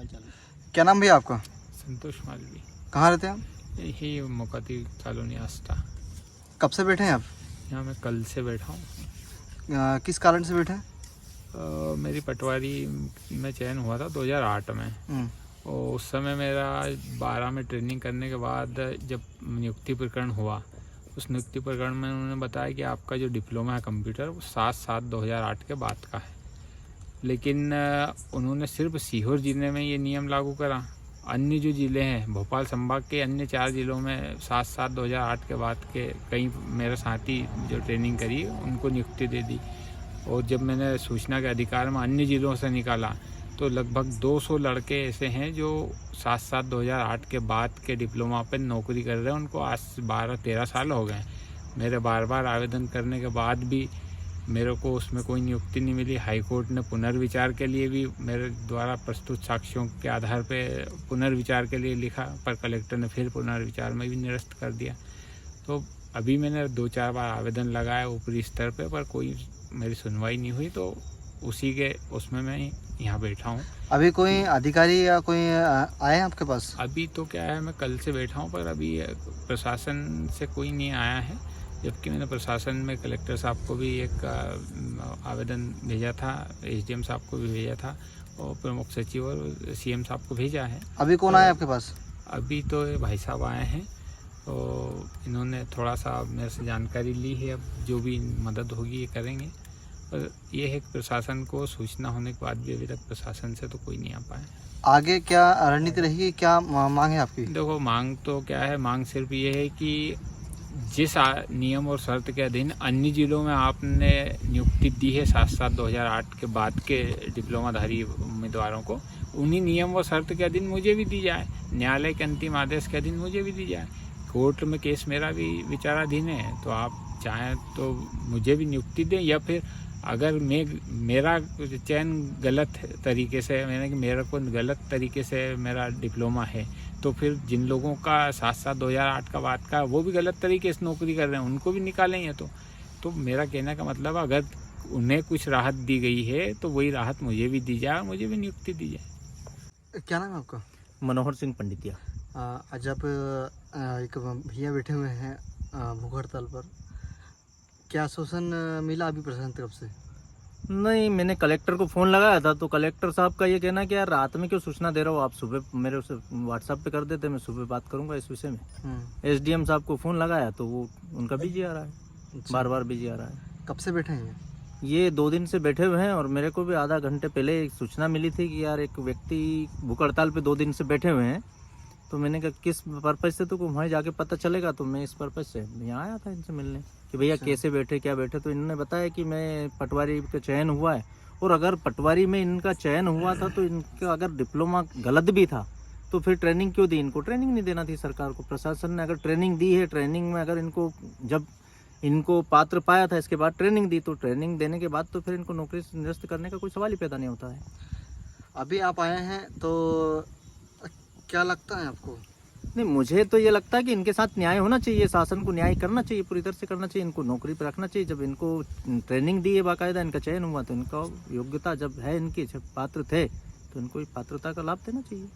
Mobile चला। क्या नाम भैया आपका? संतोष मालवी। कहाँ रहते हैं आप? यही मुकाती कॉलोनी आस्था। कब से बैठे हैं आप? यहाँ मैं कल से बैठा हूँ। किस कारण से बैठे हैं? मेरी पटवारी में चयन हुआ था 2008 में, और उस समय मेरा 12 में ट्रेनिंग करने के बाद जब नियुक्ति प्रकरण हुआ, उस नियुक्ति प्रकरण में उन्होंने बताया कि आपका जो डिप्लोमा है कंप्यूटर वो 7/7/2008 के बाद का है। लेकिन उन्होंने सिर्फ सीहोर ज़िले में ये नियम लागू करा। अन्य जो ज़िले हैं भोपाल संभाग के अन्य 4 ज़िलों में 7/7/2008 के बाद के कई मेरे साथी जो ट्रेनिंग करी उनको नियुक्ति दे दी। और जब मैंने सूचना के अधिकार में अन्य ज़िलों से निकाला तो लगभग 200 लड़के ऐसे हैं जो 7/7/2008 के बाद के डिप्लोमा पर नौकरी कर रहे हैं। उनको आज 12-13 साल हो गए। मेरे बार बार आवेदन करने के बाद भी मेरे को उसमें कोई नियुक्ति नहीं मिली। हाई कोर्ट ने पुनर्विचार के लिए भी मेरे द्वारा प्रस्तुत साक्ष्यों के आधार पे पुनर्विचार के लिए लिखा, पर कलेक्टर ने फिर पुनर्विचार में भी निरस्त कर दिया। तो अभी मैंने 2-4 बार आवेदन लगाया ऊपरी स्तर पे, पर कोई मेरी सुनवाई नहीं हुई। तो उसी के उसमें मैं यहाँ बैठा हूँ। अभी कोई अधिकारी या कोई आए हैं आपके पास? अभी तो क्या है, मैं कल से बैठा हूँ, पर अभी प्रशासन से कोई नहीं आया है। जबकि मैंने प्रशासन में कलेक्टर साहब को भी एक आवेदन भेजा था, एसडीएम साहब को भी भेजा था, और प्रमुख सचिव और सीएम साहब को भेजा है। अभी कौन आया आपके पास? अभी तो ये भाई साहब आए हैं, तो इन्होंने थोड़ा सा मेरे से जानकारी ली है। अब जो भी मदद होगी ये करेंगे। पर ये है कि प्रशासन को सूचना होने के बाद भी अभी तक प्रशासन से तो कोई नहीं आ पाए। आगे क्या रणनीति रहेगी, क्या मांग है आपकी? देखो, मांग तो क्या है, मांग सिर्फ ये है कि जिस नियम और शर्त के अधीन अन्य जिलों में आपने नियुक्ति दी है 7/7/2008 के बाद के डिप्लोमाधारी उम्मीदवारों को, उन्हीं नियम और शर्त के अधीन मुझे भी दी जाए। न्यायालय के अंतिम आदेश के अधीन मुझे भी दी जाए। कोर्ट में केस मेरा भी विचाराधीन है, तो आप चाहें तो मुझे भी नियुक्ति दें, या फिर अगर मेरा चयन गलत तरीके से, मैंने कि मेरे को गलत तरीके से मेरा डिप्लोमा है, तो फिर जिन लोगों का 7/7/2008 का बाद का वो भी गलत तरीके से नौकरी कर रहे हैं उनको भी निकालेंगे। तो मेरा कहने का मतलब, अगर उन्हें कुछ राहत दी गई है तो वही राहत मुझे भी दी जाए, मुझे भी नियुक्ति दी जाए। क्या नाम है आपका? मनोहर सिंह पंडितिया। आज आप एक भैया बैठे हुए हैं भूख हड़ताल पर, क्या आश्वासन मिला अभी प्रशासन तरफ से? नहीं, मैंने कलेक्टर को फ़ोन लगाया था, तो कलेक्टर साहब का ये कहना कि यार रात में क्यों सूचना दे रहे हो, आप सुबह मेरे उसे व्हाट्सएप पे कर देते, मैं सुबह बात करूंगा इस विषय में। एसडीएम साहब को फ़ोन लगाया तो वो उनका बिजी आ रहा है। अच्छा। बार बार बिजी आ रहा है। कब से बैठे हैं ये 2 दिन से बैठे हुए हैं, और मेरे को भी आधा घंटे पहले एक सूचना मिली थी कि यार एक व्यक्ति भूख हड़ताल पे 2 दिन से बैठे हुए हैं। तो मैंने कहा किस पर्पज़ से, तो वहाँ जाके पता चलेगा। तो मैं इस पर्पज़ से यहाँ आया था इनसे मिलने कि भैया कैसे बैठे, क्या बैठे। तो इन्होंने बताया कि मैं पटवारी का चयन हुआ है, और अगर पटवारी में इनका चयन हुआ था तो इनका अगर डिप्लोमा गलत भी था तो फिर ट्रेनिंग क्यों दी? इनको ट्रेनिंग नहीं देना थी सरकार को। प्रशासन ने अगर ट्रेनिंग दी है, ट्रेनिंग में अगर इनको जब इनको पात्र पाया था इसके बाद ट्रेनिंग दी, तो ट्रेनिंग देने के बाद तो फिर इनको नौकरी से निरस्त करने का कोई सवाल ही पैदा नहीं होता है। अभी आप आए हैं तो क्या लगता है आपको? नहीं, मुझे तो ये लगता है कि इनके साथ न्याय होना चाहिए, शासन को न्याय करना चाहिए, पूरी तरह से करना चाहिए, इनको नौकरी पर रखना चाहिए। जब इनको ट्रेनिंग दी है, बाकायदा इनका चयन हुआ, तो इनका योग्यता जब है, इनकी जब पात्र थे, तो इनको पात्रता का लाभ देना चाहिए।